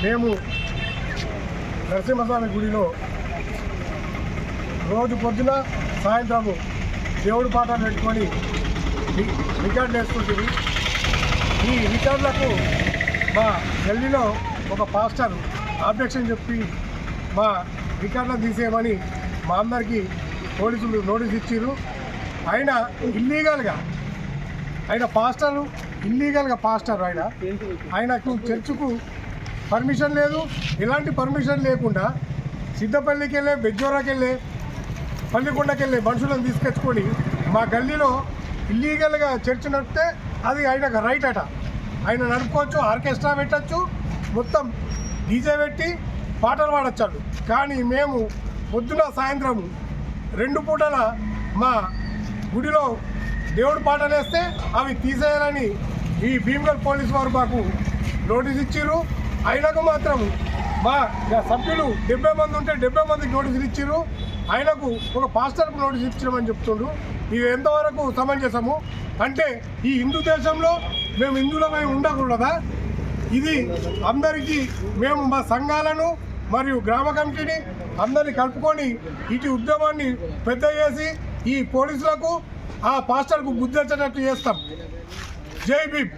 మేము నరసింహస్వామి గుడిలో రోజు పొద్దున సాయంత్రము దేవుడి పాటలు పెట్టుకొని రికార్డులు వేసుకుంటుంది. ఈ రికార్డులకు మా గల్లీలో ఒక పాస్టర్ ఆబ్జెక్షన్ చెప్పి మా రికార్డులను తీసేయమని మా అందరికీ పోలీసులు నోటీస్ ఇచ్చారు. ఆయన ఇల్లీగల్గా పాస్టర్ ఆయనకు చర్చుకు పర్మిషన్ లేదు. ఎలాంటి పర్మిషన్ లేకుండా సిద్ధపల్లికి వెళ్ళే, బెజ్జోరాకి వెళ్ళే, పల్లికొండకి వెళ్ళే మనుషులను తీసుకొచ్చుకొని మా గల్లీలో ఇల్లీగల్గా చర్చ్ నడిపితే అది ఆయనకు రైట్ అట. ఆయన నడుపుకోవచ్చు, ఆర్కెస్ట్రా పెట్టచ్చు, మొత్తం డీజే పెట్టి పాటలు పాడొచ్చాడు. కానీ మేము పొద్దున సాయంత్రం 2 పూటల మా గుడిలో దేవుడు పాటలు వేస్తే అవి తీసేయాలని ఈ భీమగల్ పోలీసు వారు మాకు నోటీస్ ఇచ్చారు. ఆయనకు మాత్రం మా సభ్యులు 70 మంది ఉంటే 70 మందికి నోటీసులు ఇచ్చారు. ఆయనకు ఒక పాస్టర్కు నోటీస్ ఇచ్చామని చెప్తుండ్రు. ఇది ఎంతవరకు సమంజసము? అంటే ఈ హిందూ దేశంలో మేము హిందువులమై ఉండకూడదా? ఇది అందరికీ మేము మా సంఘాలను మరియు గ్రామ కమిటీని అందరినీ కలుపుకొని ఇటు ఉద్యమాన్ని పెద్ద చేసి ఈ పోలీసులకు ఆ పాస్టర్కు బుద్ధి వచ్చేటట్టు చేస్తాం. జై భీమ్.